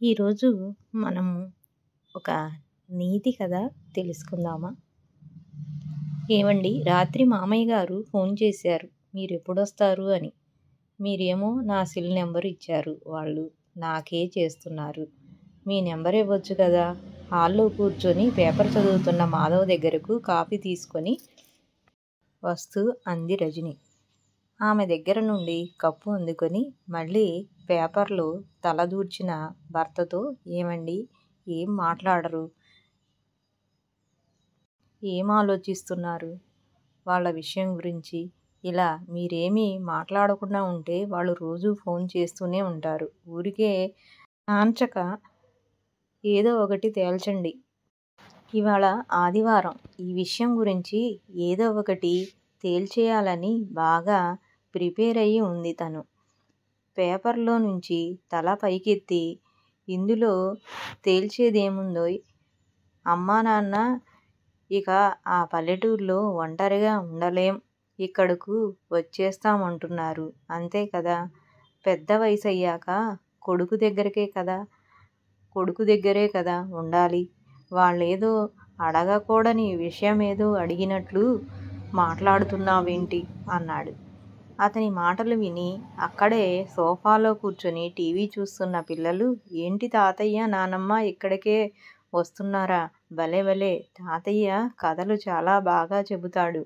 ఈరోజు మనము ఒక నీతి కథ తెలుసుకుందామా? ఏవండి, రాత్రి మామయ్య గారు ఫోన్ చేశారు మీరు ఎప్పుడొస్తారు అని. మీరేమో నా సెల్ నెంబర్ ఇచ్చారు, వాళ్ళు నాకే చేస్తున్నారు. మీ నెంబర్ ఇవ్వచ్చు కదా. హాల్లో కూర్చొని పేపర్ చదువుతున్న మాధవ్ దగ్గరకు కాఫీ తీసుకొని వస్తూ అంది రజని. ఆమె దగ్గర నుండి కప్పు అందుకొని మళ్ళీ పేపర్లో తలదూర్చిన భర్తతో, ఏమండి, ఏం మాట్లాడరు? ఏం ఆలోచిస్తున్నారు వాళ్ళ విషయం గురించి? ఇలా మీరేమీ మాట్లాడకుండా ఉంటే వాళ్ళు రోజూ ఫోన్ చేస్తూనే ఉంటారు. ఊరికే నాంచక ఏదో ఒకటి తేల్చండి. ఇవాళ ఆదివారం, ఈ విషయం గురించి ఏదో ఒకటి తేల్చేయాలని బాగా ప్రిపేర్ అయ్యి ఉంది తను. పేపర్లో నుంచి తల పైకెత్తి, ఇందులో తేల్చేదేముందోయ్? అమ్మా నాన్న ఇక ఆ పల్లెటూరులో ఒంటరిగా ఉండలేం, ఇక్కడకు వచ్చేస్తామంటున్నారు. అంతే కదా. పెద్ద వయసు అయ్యాక కొడుకు దగ్గరే కదా ఉండాలి. వాళ్ళేదో అడగకూడని విషయమేదో అడిగినట్లు మాట్లాడుతున్నావేంటి అన్నాడు. అతని మాటలు విని అక్కడే సోఫాలో కూర్చొని టీవీ చూస్తున్న పిల్లలు, ఏంటి తాతయ్య, నానమ్మ ఇక్కడికే వస్తున్నారా? భలే తాతయ్య కథలు చాలా బాగా చెబుతాడు.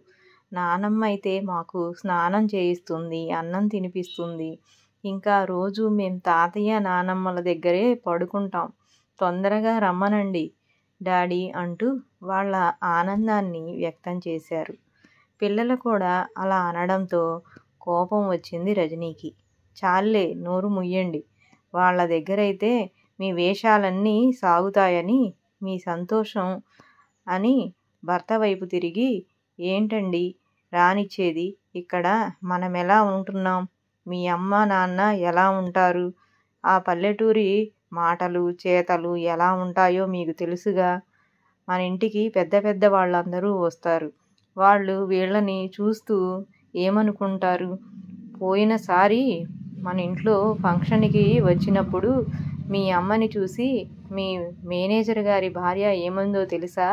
నానమ్మ అయితే మాకు స్నానం చేయిస్తుంది, అన్నం తినిపిస్తుంది. ఇంకా రోజు మేం తాతయ్య నానమ్మల దగ్గరే పడుకుంటాం. తొందరగా రమ్మనండి డాడీ అంటూ వాళ్ళ ఆనందాన్ని వ్యక్తం చేశారు. పిల్లలు కూడా అలా అనడంతో కోపం వచ్చింది రజనీకి. చాల్లే, నోరు ముయ్యండి. వాళ్ళ దగ్గరైతే మీ వేషాలన్నీ సాగుతాయని మీ సంతోషం అని భర్త వైపు తిరిగి, ఏంటండి రానిచ్చేది? ఇక్కడ మనమెలా ఉంటున్నాం, మీ అమ్మ నాన్న ఎలా ఉంటారు? ఆ పల్లెటూరి మాటలు చేతలు ఎలా ఉంటాయో మీకు తెలుసుగా. మన ఇంటికి పెద్ద వాళ్ళందరూ వస్తారు. వాళ్ళు వీళ్ళని చూస్తూ ఏమనుకుంటారు? పోయినసారి మన ఇంట్లో ఫంక్షన్కి వచ్చినప్పుడు మీ అమ్మని చూసి మీ మేనేజర్ గారి భార్య ఏమందో తెలుసా?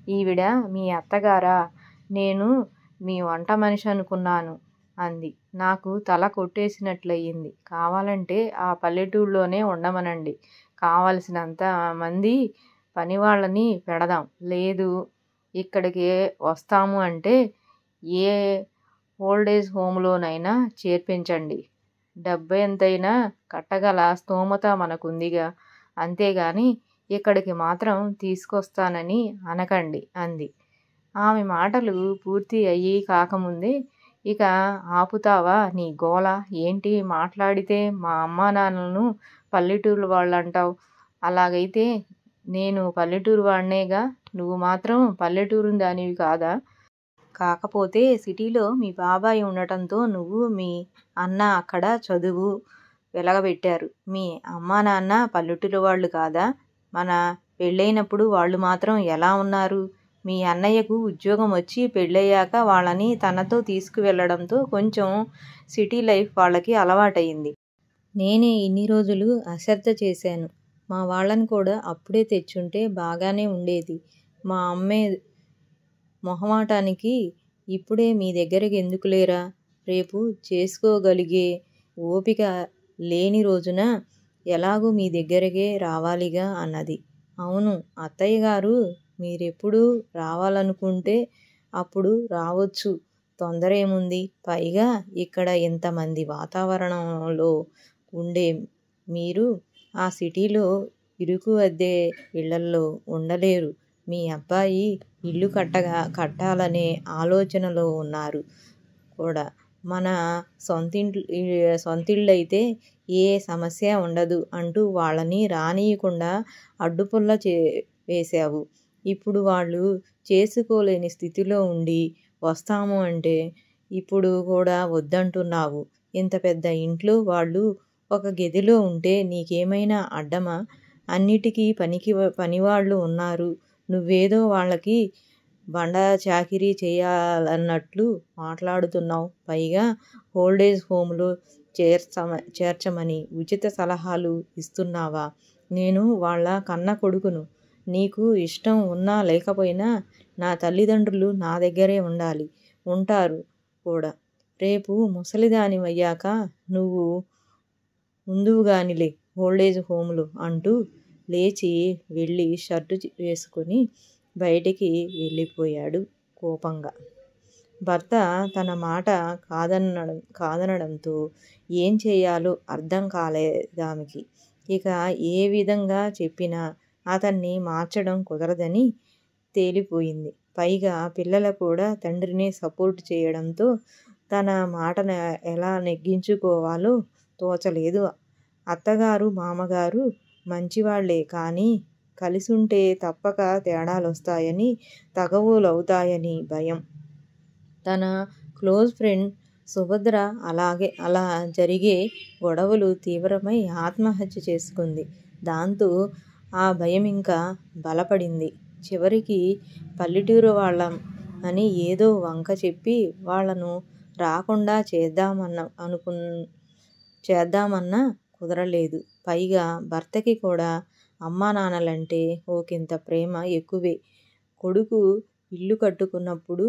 ఈవిడ మీ అత్తగారా? నేను మీ వంట మనిషి అనుకున్నాను అంది. నాకు తల కొట్టేసినట్లయింది. కావాలంటే ఆ పల్లెటూళ్ళలోనే ఉండమనండి. కావలసినంత మంది పనివాళ్ళని పెడదాం. లేదు ఇక్కడికి వస్తాము అంటే ఏ ఓల్డేజ్ హోమ్లోనైనా చేర్పించండి. డబ్బెంతైనా కట్టగల స్తోమత మనకుందిగా. అంతేగాని ఇక్కడికి మాత్రం తీసుకొస్తానని అనకండి అంది. ఆమె మాటలు పూర్తి అయ్యి కాకముందే, ఇక ఆపుతావా నీ గోల? ఏంటి మాట్లాడితే మా అమ్మా నాన్నలను పల్లెటూరు వాళ్ళంటావు? అలాగైతే నేను పల్లెటూరు వాడినేగా, నువ్వు మాత్రం పల్లెటూరు దానివి కాదా? కాకపోతే సిటీలో మీ బాబాయ్ ఉండటంతో నువ్వు మీ అన్న అక్కడ చదువు వెలగబెట్టారు. మీ అమ్మా నాన్న పల్లెటూరు వాళ్ళు కాదా? మన పెళ్ళైనప్పుడు వాళ్ళు మాత్రం ఎలా ఉన్నారు? మీ అన్నయ్యకు ఉద్యోగం వచ్చి పెళ్ళయ్యాక వాళ్ళని తనతో తీసుకువెళ్ళడంతో కొంచెం సిటీ లైఫ్ వాళ్ళకి అలవాటయింది. నేనే ఇన్ని రోజులు అశ్రద్ధ చేశాను. మా వాళ్ళని కూడా అప్పుడే తెచ్చుంటే బాగానే ఉండేది. మా అమ్మే మొహమాటానికి ఇప్పుడే మీ దగ్గరికి ఎందుకులేరా, రేపు చేసుకోగలిగే ఓపిక లేని రోజున ఎలాగూ మీ దగ్గరకే రావాలిగా అన్నది. అవును అత్తయ్యగారు, మీరెప్పుడు రావాలనుకుంటే అప్పుడు రావచ్చు. తొందర ఏముంది? పైగా ఇక్కడ ఇంతమంది వాతావరణంలో ఉండే మీరు ఆ సిటీలో ఇరుకు అద్దె ఇళ్లల్లో ఉండలేరు. మీ అబ్బాయి ఇల్లు కట్టాలనే ఆలోచనలో ఉన్నారు కూడా. మన సొంతిళ్ళైతే ఏ సమస్య ఉండదు అంటూ వాళ్ళని రానీయకుండా అడ్డుపుల్ల వేశావు. ఇప్పుడు వాళ్ళు చేసుకోలేని స్థితిలో ఉండి వస్తాము అంటే ఇప్పుడు కూడా వద్దంటున్నావు. ఇంత పెద్ద ఇంట్లో వాళ్ళు ఒక గదిలో ఉంటే నీకేమైనా అడ్డమా? అన్నిటికీ పనివాళ్ళు ఉన్నారు. నువ్వేదో వాళ్ళకి బండ చాకిరీ చేయాలన్నట్లు మాట్లాడుతున్నావు. పైగా ఓల్డేజ్ హోమ్లో చేర్చమని ఉచిత సలహాలు ఇస్తున్నావా? నేను వాళ్ళ కన్న కొడుకును. నీకు ఇష్టం ఉన్నా లేకపోయినా నా తల్లిదండ్రులు నా దగ్గరే ఉండాలి, ఉంటారు కూడా. రేపు ముసలిదానివయ్యాక నువ్వు ఉందువుగానిలే ఓల్డేజ్ హోంలో అంటూ లేచి వెళ్ళి షర్టు వేసుకుని బయటికి వెళ్ళిపోయాడు కోపంగా. భర్త తన మాట కాదనడంతో ఏం చేయాలో అర్థం కాలేదామెకి. ఇక ఏ విధంగా చెప్పినా అతన్ని మార్చడం కుదరదని తేలిపోయింది. పైగా పిల్లలు కూడా తండ్రిని సపోర్ట్ చేయడంతో తన మాటను ఎలా నెగ్గించుకోవాలో తోచలేదు. అత్తగారు మామగారు మంచివాళ్లే, కానీ కలిసుంటే తప్పక తేడాలొస్తాయని, తగవులవుతాయని భయం. తన క్లోజ్ ఫ్రెండ్ సుభద్ర అలా జరిగే గొడవలు తీవ్రమై ఆత్మహత్య చేసుకుంది. దాంతో ఆ భయం ఇంకా బలపడింది. చివరికి పల్లెటూరు వాళ్ళం అని ఏదో వంక చెప్పి వాళ్లను రాకుండా చేద్దామన్నా కుదరలేదు. పైగా భర్తకి కూడా అమ్మానాన్నలంటే ఒకంత ప్రేమ ఎక్కువే. కొడుకు ఇల్లు కట్టుకున్నప్పుడు,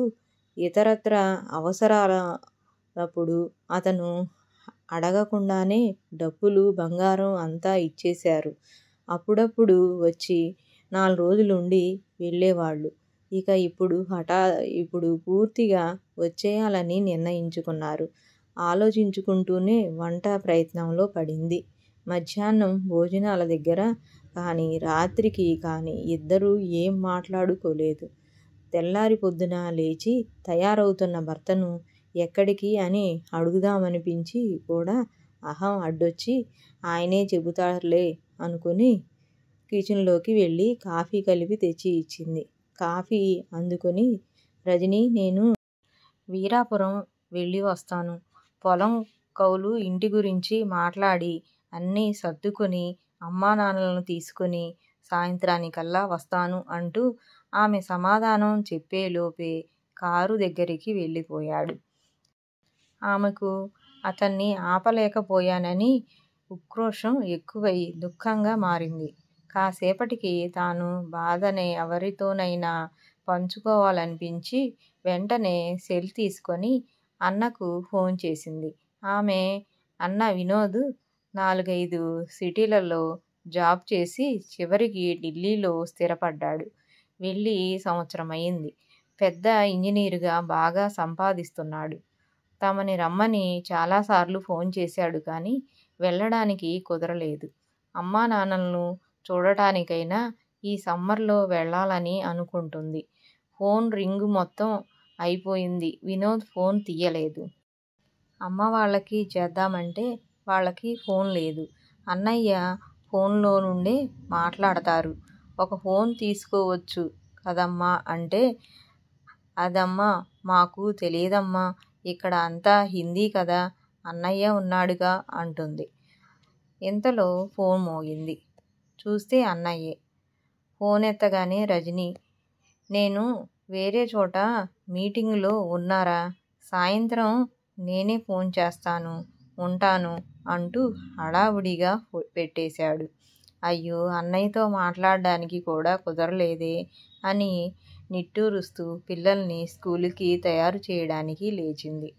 ఇతరత్ర అవసరాలప్పుడు అతను అడగకుండానే డబ్బులు, బంగారం అంతా ఇచ్చేశారు. అప్పుడప్పుడు వచ్చి 4 రోజులుండి వెళ్ళేవాళ్లు. ఇక ఇప్పుడు పూర్తిగా వచ్చేయాలని నిర్ణయించుకున్నారు. ఆలోచించుకుంటూనే వంట ప్రయత్నంలో పడింది. మధ్యాహ్నం భోజనాల దగ్గర కానీ, రాత్రికి కానీ ఇద్దరూ ఏం మాట్లాడుకోలేదు. తెల్లారి పొద్దున లేచి తయారవుతున్న భర్తను ఎక్కడికి అని అడుగుదామనిపించి కూడా అహం అడ్డొచ్చి ఆయనే చెబుతారులే అనుకుని కిచెన్లోకి వెళ్ళి కాఫీ కలిపి తెచ్చి ఇచ్చింది. కాఫీ అందుకుని, రజనీ, నేను వీరాపురం వెళ్ళి వస్తాను. పొలం కౌలు ఇంటి గురించి మాట్లాడి అన్నీ సర్దుకుని అమ్మానాన్నలను తీసుకుని సాయంత్రానికల్లా వస్తాను అంటూ ఆమె సమాధానం చెప్పేలోపే కారు దగ్గరికి వెళ్ళిపోయాడు. ఆమెకు అతన్ని ఆపలేకపోయానని ఉక్రోషం ఎక్కువై దుఃఖంగా మారింది. కాసేపటికి తాను బాధనే ఎవరితోనైనా పంచుకోవాలనిపించి వెంటనే సెల్ తీసుకుని అన్నకు ఫోన్ చేసింది. ఆమె అన్న వినోద్ 4-5 సిటీలలో జాబ్ చేసి చివరికి ఢిల్లీలో స్థిరపడ్డాడు. వెళ్ళి సంవత్సరమైంది. పెద్ద ఇంజనీరుగా బాగా సంపాదిస్తున్నాడు. తమని రమ్మని చాలాసార్లు ఫోన్ చేశాడు కానీ వెళ్ళడానికి కుదరలేదు. అమ్మానాన్నలను చూడటానికైనా ఈ సమ్మర్లో వెళ్ళాలని అనుకుంటుంది. ఫోన్ రింగు మొత్తం అయిపోయింది. వినోద్ ఫోన్ తీయలేదు. అమ్మ వాళ్ళకి చేద్దామంటే వాళ్ళకి ఫోన్ లేదు. అన్నయ్య ఫోన్లో నుండే మాట్లాడతారు. ఒక ఫోన్ తీసుకోవచ్చు కదమ్మా అంటే, అదమ్మా మాకు తెలీదమ్మా, ఇక్కడ అంతా హిందీ కదా, అన్నయ్య ఉన్నాడుగా అంటుంది. ఇంతలో ఫోన్ మోగింది. చూస్తే అన్నయ్యే. ఫోన్ ఎత్తగానే రజనీ, నేను వేరే చోట మీటింగులో ఉన్నారా, సాయంత్రం నేనే ఫోన్ చేస్తాను, ఉంటాను అంటూ హడావుడిగా పెట్టేశాడు. అయ్యో, అన్నయ్యతో మాట్లాడడానికి కూడా కుదరలేదే అని నిట్టూరుస్తూ పిల్లల్ని స్కూలుకి తయారు చేయడానికి లేచింది.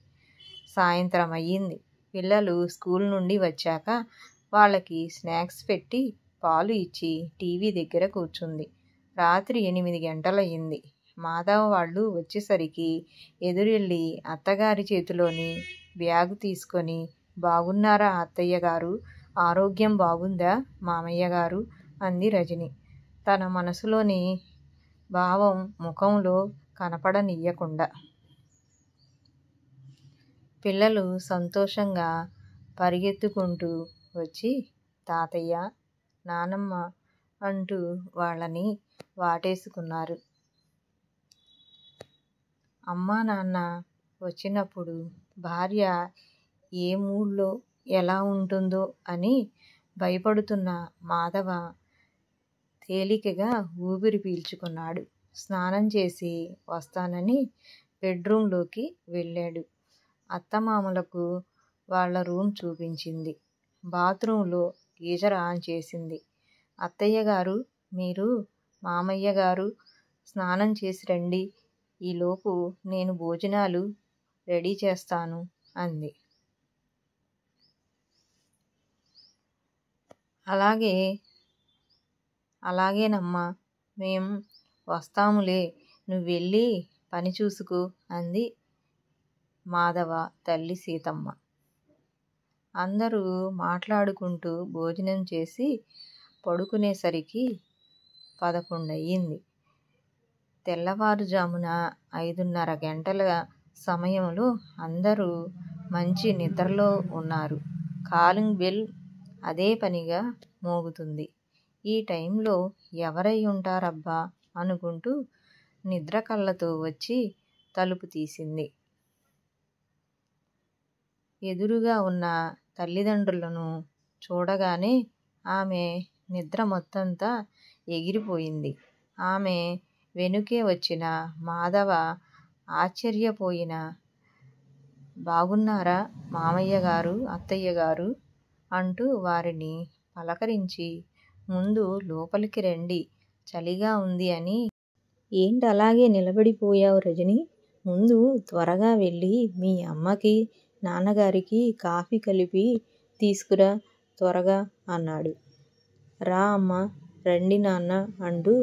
సాయంత్రం అయ్యింది. పిల్లలు స్కూల్ నుండి వచ్చాక వాళ్ళకి స్నాక్స్ పెట్టి పాలు ఇచ్చి టీవీ దగ్గర కూర్చుంది. రాత్రి 8 గంటలయ్యింది. మాధవ వాళ్ళు వచ్చేసరికి ఎదురెళ్ళి అత్తగారి చేతిలోని బ్యాగు తీసుకొని, బాగున్నారా అత్తయ్యగారు, ఆరోగ్యం బాగుందా మామయ్యగారు అంది రజని, తన మనసులోని భావం ముఖంలో కనపడనీయకుండా. పిల్లలు సంతోషంగా పరిగెత్తుకుంటూ వచ్చి తాతయ్య, నానమ్మ అంటూ వాళ్ళని వాటేసుకున్నారు. అమ్మా నాన్న వచ్చినప్పుడు భార్య ఏ మూడ్లో ఎలా ఉంటుందో అని భయపడుతున్న మాధవ తేలికగా ఊపిరి పీల్చుకున్నాడు. స్నానం చేసి వస్తానని బెడ్రూంలోకి వెళ్ళాడు. అత్తమామలకు వాళ్ళ రూమ్ చూపించింది. బాత్రూంలో గీజర్ ఆన్ చేసింది. అత్తయ్య గారు, మీరు మామయ్య గారు స్నానం చేసి రండి, ఈలోపు నేను భోజనాలు రెడీ చేస్తాను అంది. అలాగేనమ్మా, మేం వస్తాములే, నువ్వెళ్ళి పని చూసుకో అంది మాధవ తల్లి సీతమ్మ. అందరూ మాట్లాడుకుంటూ భోజనం చేసి పడుకునేసరికి 11 అయ్యింది. తెల్లవారుజామున 5:30 గంటల సమయంలో అందరూ మంచి నిద్రలో ఉన్నారు. కాలింగ్ బెల్ అదే పనిగా మోగుతుంది. ఈ టైంలో ఎవరై ఉంటారబ్బా అనుకుంటూ నిద్ర కళ్ళతో వచ్చి తలుపు తీసింది. ఎదురుగా ఉన్న తల్లిదండ్రులను చూడగానే ఆమె నిద్ర మొత్తంతా ఎగిరిపోయింది. ఆమె వెనుకే వచ్చిన మాధవ ఆశ్చర్యపోయిన, బాగున్నారా మామయ్య గారు, అత్తయ్య గారు అంటూ వారిని పలకరించి, ముందు లోపలికి రండి, చలిగా ఉంది అని. ఏంటలాగే నిలబడిపోయావు రజని, ముందు త్వరగా వెళ్ళి మీ అమ్మకి నాన్నగారికి కాఫీ కలిపి తీసుకురా త్వరగా అన్నాడు. రా అమ్మా, రండి నాన్న అంటూ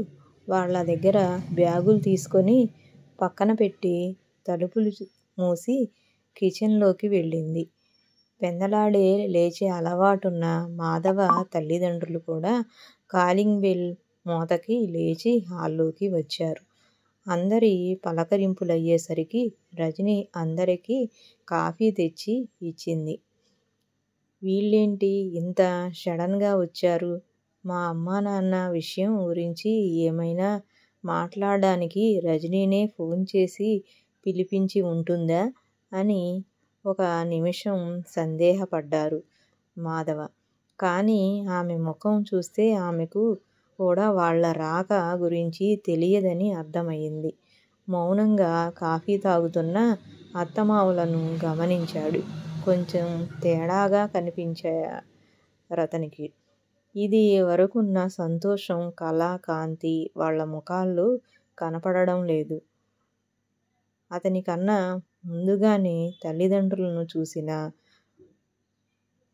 వాళ్ళ దగ్గర బ్యాగులు తీసుకొని పక్కన పెట్టి తలుపులు మూసి కిచెన్లోకి వెళ్ళింది. పెందలాడే లేచే అలవాటున్న మాధవ తల్లిదండ్రులు కూడా కాలింగ్ బెల్ మోతకి లేచి హాల్లోకి వచ్చారు. అందరి పలకరింపులయ్యేసరికి రజని అందరికీ కాఫీ తెచ్చి ఇచ్చింది. వీళ్ళేంటి ఇంత సడన్గా వచ్చారు? మా అమ్మా నాన్న విషయం గురించి ఏమైనా మాట్లాడడానికి రజనీనే ఫోన్ చేసి పిలిపించి ఉంటుందా అని ఒక నిమిషం సందేహపడ్డారు మాధవ. కానీ ఆమె ముఖం చూస్తే ఆమెకు కూడా వాళ్ళ రాక గురించి తెలియదని అర్థమయింది. మౌనంగా కాఫీ తాగుతున్న అత్తమామలను గమనించాడు. కొంచెం తేడాగా కనిపించారతనికి. ఇది వరకున్న సంతోషం, కళ, కాంతి వాళ్ళ ముఖాల్లో కనపడడం లేదు. అతనికన్నా ముందుగానే తల్లిదండ్రులను చూసిన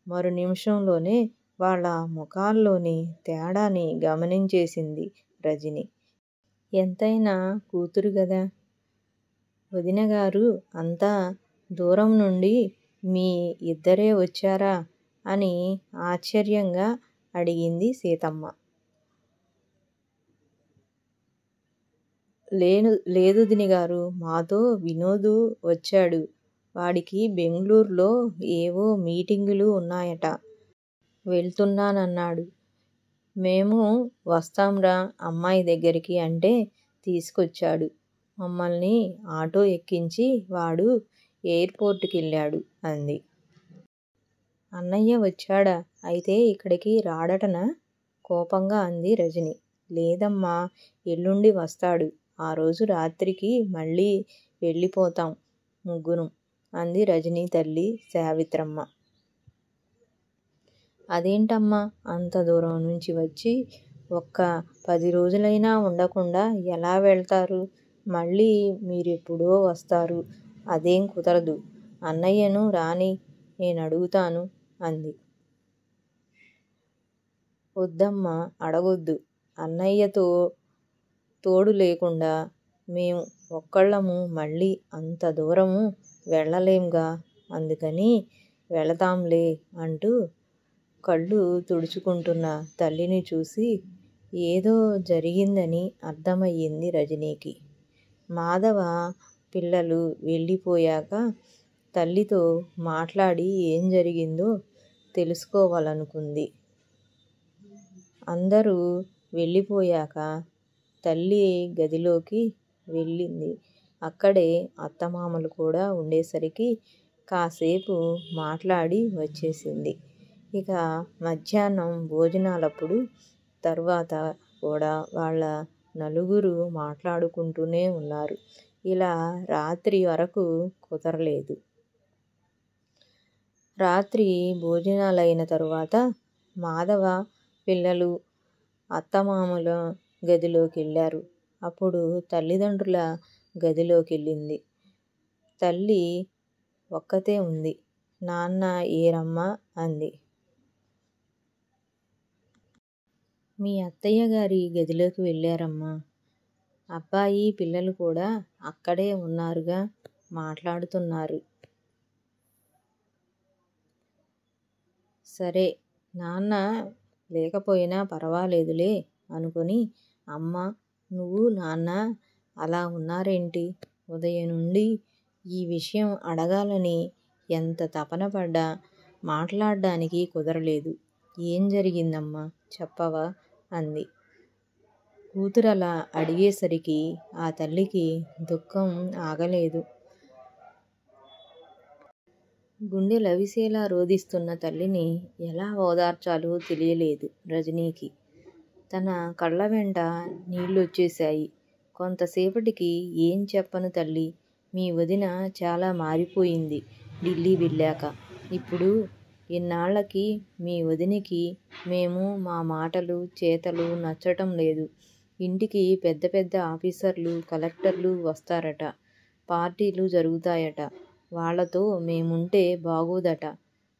మరు నిమిషంలోనే వాళ్ళ ముఖాల్లోని తేడాని గమనించేసింది రజని. ఎంతైనా కూతురు గదా. వదినగారు అంత దూరం నుండి మీ ఇద్దరే వచ్చారా అని ఆశ్చర్యంగా అడిగింది సీతమ్మ. లేదొదినగారు, మాతో వినోదు వచ్చాడు. వాడికి బెంగుళూరులో ఏవో మీటింగులు ఉన్నాయట, వెళ్తున్నానన్నాడు. మేము వస్తాంరా అమ్మాయి దగ్గరికి అంటే తీసుకొచ్చాడు. మమ్మల్ని ఆటో ఎక్కించి వాడు ఎయిర్పోర్ట్ కెళ్ళాడు అంది. అన్నయ్య వచ్చాడా? అయితే ఇక్కడికి రాడటనా? కోపంగా అంది రజని. లేదమ్మా, ఎల్లుండి వస్తాడు. ఆ రోజు రాత్రికి మళ్ళీ వెళ్ళిపోతాం ముగ్గురం అంది రజని తల్లి సావిత్రమ్మ. అదేంటమ్మా, అంత దూరం నుంచి వచ్చి ఒక్క 10 రోజులైనా ఉండకుండా ఎలా వెళ్తారు? మళ్ళీ మీరెప్పుడో వస్తారు. అదేం కుదరదు. అన్నయ్యను రాని, నేనడుగుతాను అంది. వద్దమ్మా, అడగొద్దు. అన్నయ్యతో తోడు లేకుండా మేం ఒక్కళ్ళము మళ్ళీ అంత దూరము వెళ్ళలేంగా, అందుకని వెళతాంలే అంటూ కళ్ళు తుడుచుకుంటున్న తల్లిని చూసి ఏదో జరిగిందని అర్థమయ్యింది రజనీకి. మాధవ పిల్లలు వెళ్ళిపోయాక తల్లితో మాట్లాడి ఏం జరిగిందో తెలుసుకోవాలనుకుంది. అందరూ వెళ్ళిపోయాక తల్లి గదిలోకి వెళ్ళింది. అక్కడే అత్తమామలు కూడా ఉండేసరికి కాసేపు మాట్లాడి వచ్చేసింది. ఇక మధ్యాహ్నం భోజనాలప్పుడు తర్వాత కూడా వాళ్ళ నలుగురు మాట్లాడుకుంటూనే ఉన్నారు. ఇలా రాత్రి వరకు కుదరలేదు. రాత్రి భోజనాలైన తరువాత మాధవ పిల్లలు అత్తమామల గదిలోకెళ్ళారు. అప్పుడు తల్లిదండ్రుల గదిలోకెళ్ళింది. తల్లి ఒక్కతే ఉంది. నాన్న ఏరమ్మా అంది. మీ అత్తయ్య గారి గదిలోకి వెళ్ళారమ్మా. అబ్బాయి పిల్లలు కూడా అక్కడే ఉన్నారుగా, మాట్లాడుతున్నారు. సరే, నాన్న లేకపోయినా పర్వాలేదులే అనుకుని, అమ్మా నువ్వు నాన్న అలా ఉన్నారేంటి? ఉదయం నుండి ఈ విషయం అడగాలని ఎంత తపన పడ్డా మాట్లాడ్డానికి కుదరలేదు. ఏం జరిగిందమ్మా చెప్పవా అంది. కూతురలా అడిగేసరికి ఆ తల్లికి దుఃఖం ఆగలేదు. గుండె లవిసేలా రోదిస్తున్న తల్లిని ఎలా ఓదార్చాలో తెలియలేదు రజనీకి. తన కళ్ళ వెంట నీళ్ళొచ్చేశాయి. కొంతసేపటికి ఏం చెప్పను తల్లీ, మీ వదిన చాలా మారిపోయింది ఢిల్లీ వెళ్ళాక. ఇప్పుడు ఇన్నాళ్ళకి మీ వదినకి మేము మా మాటలు చేతలు నచ్చటం లేదు. ఇంటికి పెద్ద పెద్ద ఆఫీసర్లు కలెక్టర్లు వస్తారట. పార్టీలు జరుగుతాయట. వాళ్ళతో మేముంటే బాగోదట.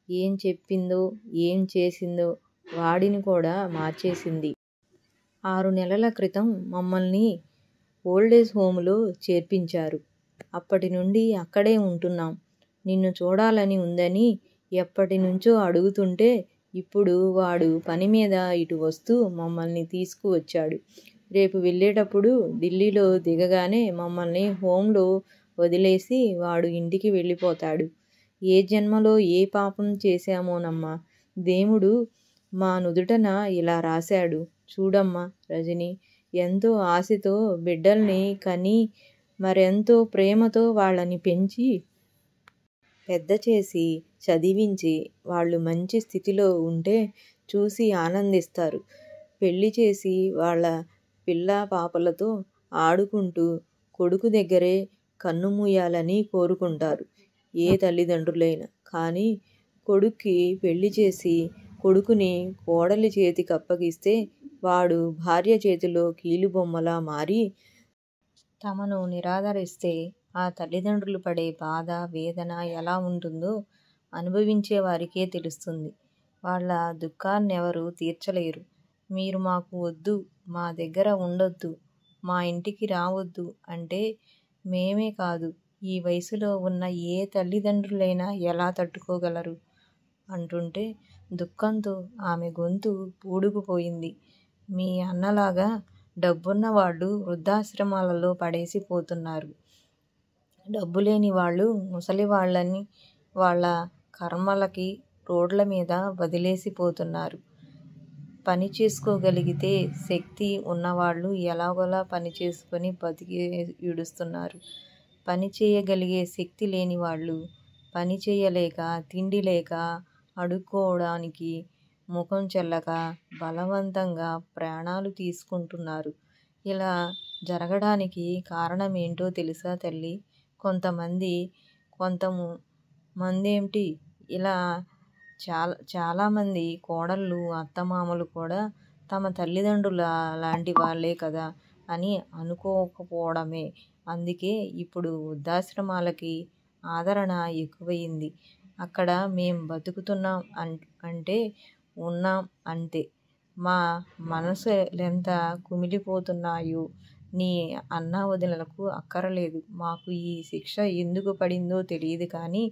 ఏం చెప్పిందో ఏం చేసిందో వాడిని కూడా మార్చేసింది. 6 నెలల క్రితం మమ్మల్ని ఓల్డేజ్ హోములో చేర్పించారు. అప్పటి నుండి అక్కడే ఉంటున్నాం. నిన్ను చూడాలని ఉందని ఎప్పటినుంచో అడుగుతుంటే ఇప్పుడు వాడు పనిమీద ఇటు వస్తూ మమ్మల్ని తీసుకువచ్చాడు. రేపు వెళ్ళేటప్పుడు ఢిల్లీలో దిగగానే మమ్మల్ని హోంలో వదిలేసి వాడు ఇంటికి వెళ్ళిపోతాడు. ఏ జన్మలో ఏ పాపం చేశామోనమ్మా, దేవుడు మా నుదుటన ఇలా రాశాడు. చూడమ్మా రజనీ, ఎంతో ఆశతో బిడ్డల్ని కని మరెంతో ప్రేమతో వాళ్ళని పెంచి పెద్ద చేసి చదివించి వాళ్ళు మంచి స్థితిలో ఉంటే చూసి ఆనందిస్తారు. పెళ్లి చేసి వాళ్ళ పిల్లా పాపలతో ఆడుకుంటూ కొడుకు దగ్గరే కన్నుమూయాలని కోరుకుంటారు ఏ తల్లిదండ్రులైనా. కానీ కొడుక్కి పెళ్లి చేసి కొడుకుని కోడలి చేతికి అప్పగిస్తే వాడు భార్య చేతిలో కీలుబొమ్మలా మారి తమను నిరాదరిస్తే ఆ తల్లిదండ్రులు పడే బాధ వేదన ఎలా ఉంటుందో అనుభవించే వారికే తెలుస్తుంది. వాళ్ళ దుఃఖాన్నెవరూ తీర్చలేరు. మీరు మాకు వద్దు, మా దగ్గర ఉండొద్దు, మా ఇంటికి రావద్దు అంటే మేమే కాదు ఈ వయసులో ఉన్న ఏ తల్లిదండ్రులైనా ఎలా తట్టుకోగలరు అంటుంటే దుఃఖంతో ఆమె గొంతు పూడుకుపోయింది. మీ అన్నలాగా డబ్బున్న వాళ్ళు వృద్ధాశ్రమాలలో పడేసి పోతున్నారు. డబ్బులేని వాళ్ళు ముసలి వాళ్ళని వాళ్ళ కర్మలకి రోడ్ల మీద వదిలేసి పోతున్నారు. పని చేసుకోగలిగితే శక్తి ఉన్నవాళ్ళు ఎలాగోలా పని చేసుకొని బతికి ఈడుస్తున్నారు. పని చేయగలిగే శక్తి లేని వాళ్ళు పని చేయలేక తిండి లేక అడుక్కోవడానికి ముఖం చెల్లక బలవంతంగా ప్రాణాలు తీసుకుంటున్నారు. ఇలా జరగడానికి కారణమేంటో తెలుసా తల్లి? కొంతమందేంటి ఇలా చాలామంది కోడళ్ళు అత్తమామలు కూడా తమ తల్లిదండ్రుల లాంటి వాళ్ళే కదా అని అనుకోకపోవడమే. అందుకే ఇప్పుడు వృద్ధాశ్రమాలకి ఆదరణ ఎక్కువయింది. అక్కడ మేం బతుకుతున్నాం అంటే ఉన్నాం అంతే. మా మనసులెంత కుమిలిపోతున్నాయో నీ అన్నా వదినలకు అక్కరలేదు. మాకు ఈ శిక్ష ఎందుకు పడిందో తెలియదు కానీ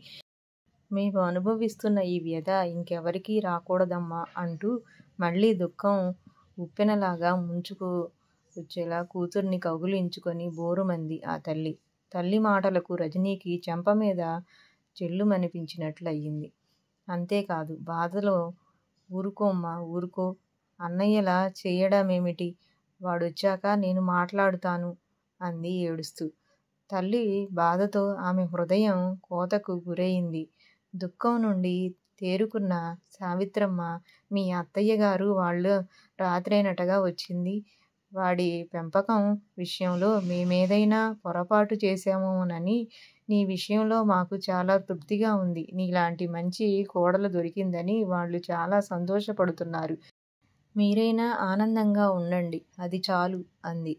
మేము అనుభవిస్తున్న ఈ వ్యధ ఇంకెవరికీ రాకూడదమ్మా అంటూ మళ్ళీ దుఃఖం ఉప్పెనలాగా ముంచుకు వచ్చేలా కూతుర్ని కౌగిలించుకొని బోరుమంది ఆ తల్లి. తల్లి మాటలకు రజనీకి చెంపమీద చెల్లుమనిపించినట్లయింది. అంతేకాదు బాధలో ఊరుకోమ్మా ఊరుకో, అన్నయ్యలా చేయడమేమిటి? వాడొచ్చాక నేను మాట్లాడుతాను అంది ఏడుస్తూ. తల్లి బాధతో ఆమె హృదయం కోతకు గురయింది. దుఃఖం నుండి తేరుకున్న సావిత్రమ్మ, మీ అత్తయ్యగారు వాళ్ళు రాత్రేనటగా వచ్చింది. వాడి పెంపకం విషయంలో మేమేదైనా పొరపాటు చేశామోనని నీ విషయంలో మాకు చాలా తృప్తిగా ఉంది. నీలాంటి మంచి కోడలు దొరికిందని వాళ్ళు చాలా సంతోషపడుతున్నారు. మీరైనా ఆనందంగా ఉండండి, అది చాలు అంది.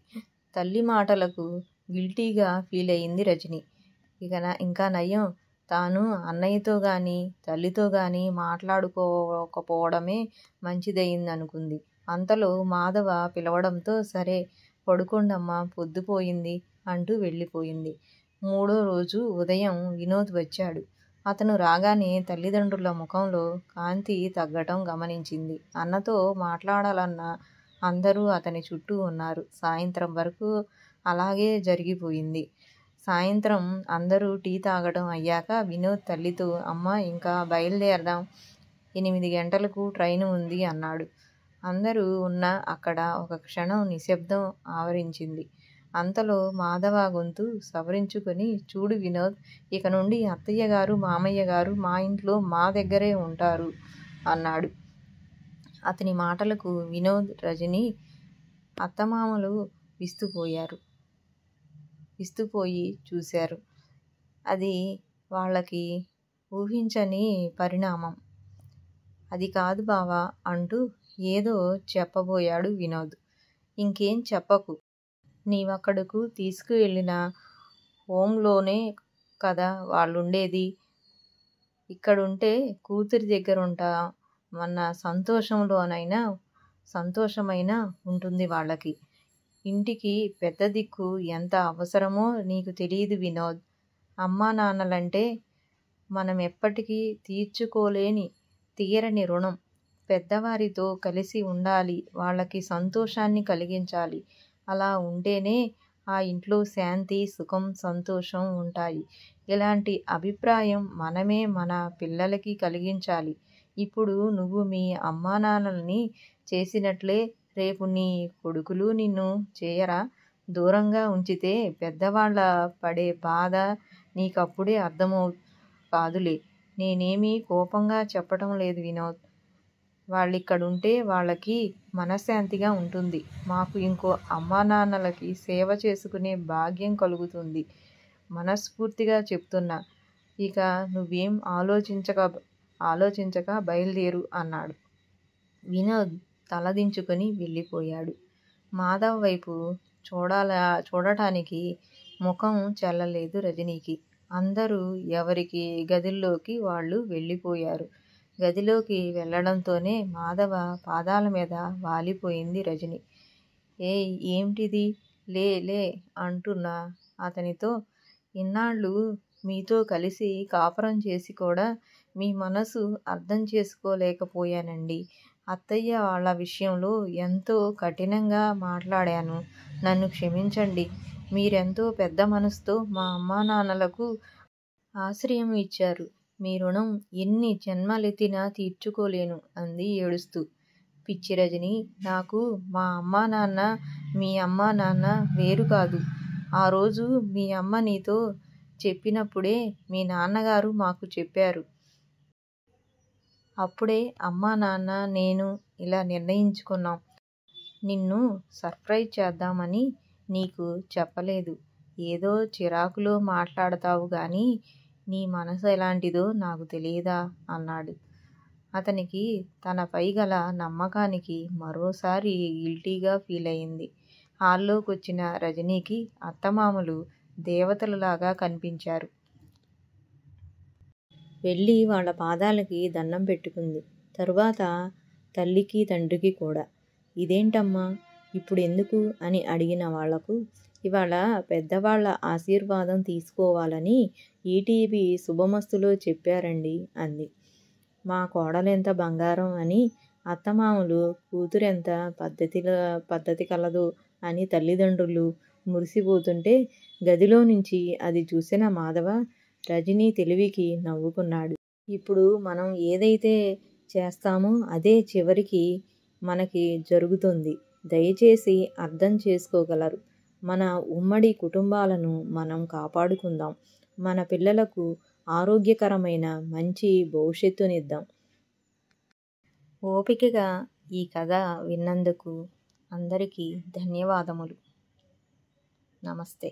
తల్లి మాటలకు గిల్టీగా ఫీల్ అయింది రజని. ఇంకా నయం, తాను అన్నయ్యతో గాని తల్లితో గాని మాట్లాడుకోకపోవడమే మంచిదయిందనుకుంది. అంతలో మాధవ పిలవడంతో సరే పడుకోండమ్మా, పొద్దుపోయింది అంటూ వెళ్ళిపోయింది. మూడో రోజు ఉదయం వినోద్ వచ్చాడు. అతను రాగానే తల్లిదండ్రుల ముఖంలో కాంతి తగ్గటం గమనించింది. అన్నతో మాట్లాడాలన్న అందరూ అతని చుట్టూ ఉన్నారు. సాయంత్రం వరకు అలాగే జరిగిపోయింది. సాయంత్రం అందరూ టీ తాగడం అయ్యాక వినోద్ తల్లితో, అమ్మా ఇంకా బయలుదేరదాం, 8 గంటలకు ట్రైన్ ఉంది అన్నాడు. అందరూ ఉన్న అక్కడ ఒక క్షణం నిశ్శబ్దం ఆవరించింది. అంతలో మాధవ గొంతు సవరించుకొని, చూడు వినోద్, ఇక నుండి అత్తయ్య గారు మామయ్య గారు మా ఇంట్లో మా దగ్గరే ఉంటారు అన్నాడు. అతని మాటలకు వినోద్, రజని అత్తమామలు విస్తుపోయి చూశారు. అది వాళ్ళకి ఊహించని పరిణామం. అది కాదు బావా అంటూ ఏదో చెప్పబోయాడు వినోద్. ఇంకేం చెప్పకు, నీవక్కడకు తీసుకువెళ్ళిన హోంలోనే కదా వాళ్ళుండేది. ఇక్కడుంటే కూతురి దగ్గరుంటామన్న సంతోషమైనా ఉంటుంది వాళ్ళకి. ఇంటికి పెద్ద దిక్కు ఎంత అవసరమో నీకు తెలీదు వినోద్. అమ్మా నాన్నలంటే మనమెప్పటికీ తీరని రుణం. పెద్దవారితో కలిసి ఉండాలి, వాళ్ళకి సంతోషాన్ని కలిగించాలి. అలా ఉంటేనే ఆ ఇంట్లో శాంతి, సుఖం, సంతోషం ఉంటాయి. ఇలాంటి అభిప్రాయం మనమే మన పిల్లలకి కలిగించాలి. ఇప్పుడు నువ్వు మీ అమ్మానాన్నల్ని చేసినట్లే రేపు నీ కొడుకులు నిన్ను చేయరా? దూరంగా ఉంచితే పెద్దవాళ్ళ పడే బాధ నీకప్పుడే అర్థం కాదులే. నేనేమీ కోపంగా చెప్పటం లేదు వినోద్. వాళ్ళిక్కడుంటే వాళ్ళకి మనశ్శాంతిగా ఉంటుంది. మాకు ఇంకో అమ్మానాన్నలకి సేవ చేసుకునే భాగ్యం కలుగుతుంది. మనస్ఫూర్తిగా చెప్తున్నా. ఇక నువ్వేం ఆలోచించక బయలుదేరు అన్నాడు. వినోద్ తలదించుకొని వెళ్ళిపోయాడు. మాధవ్ వైపు చూడటానికి ముఖం చెల్లలేదు రజనీకి. అందరూ ఎవరికి గదుల్లోకి వాళ్ళు వెళ్ళిపోయారు. గదిలోకి వెళ్ళడంతోనే మాధవ పాదాల మీద వాలిపోయింది రజని. ఏయ్, ఏమిటిది? లే అంటున్న అతనితో, ఇన్నాళ్ళు మీతో కలిసి కాపురం చేసి కూడా మీ మనసు అర్థం చేసుకోలేకపోయానండి. అత్తయ్య వాళ్ళ విషయంలో ఎంతో కఠినంగా మాట్లాడాను. నన్ను క్షమించండి. మీరెంతో పెద్ద మనసుతో మా అమ్మానాన్నలకు ఆశ్రయం ఇచ్చారు. మీ రుణం ఎన్ని జన్మలెత్తినా తీర్చుకోలేను అంది ఏడుస్తూ. పిచ్చి రజని, నాకు మా అమ్మా నాన్న మీ అమ్మా నాన్న వేరు కాదు. ఆ రోజు మీ అమ్మ నీతో చెప్పినప్పుడే మీ నాన్నగారు మాకు చెప్పారు. అప్పుడే అమ్మా నాన్న నేను ఇలా నిర్ణయించుకున్నాం. నిన్ను సర్ప్రైజ్ చేద్దామని నీకు చెప్పలేదు. ఏదో చిరాకులో మాట్లాడతావు గాని నీ మనసు ఎలాంటిదో నాకు తెలియదా అన్నాడు. అతనికి తనపై గల నమ్మకానికి మరోసారి గిల్టీగా ఫీల్ అయింది. హాల్లోకొచ్చిన రజనీకి అత్తమామలు దేవతలలాగా కనిపించారు. వెళ్ళి వాళ్ళ పాదాలకి దండం పెట్టుకుంది. తరువాత తల్లికి తండ్రికి కూడా. ఇదేంటమ్మా ఇప్పుడెందుకు అని అడిగిన వాళ్లకు, ఇవాళ పెద్దవాళ్ల ఆశీర్వాదం తీసుకోవాలని ఈటీవీ శుభమస్తులో చెప్పారండి అంది. మా కోడలెంత బంగారం అని అత్తమామలు, కూతురెంత పద్ధతి కలదో అని తల్లిదండ్రులు మురిసిపోతుంటే గదిలో నుంచి అది చూసిన మాధవ రజనీ తెలివికి నవ్వుకున్నాడు. ఇప్పుడు మనం ఏదైతే చేస్తామో అదే చివరికి మనకి జరుగుతుంది. దయచేసి అర్థం చేసుకోగలరు. మన ఉమ్మడి కుటుంబాలను మనం కాపాడుకుందాం. మన పిల్లలకు ఆరోగ్యకరమైన మంచి భవిష్యత్తునిద్దాం. ఓపికగా ఈ కథ విన్నందుకు అందరికీ ధన్యవాదములు. నమస్తే.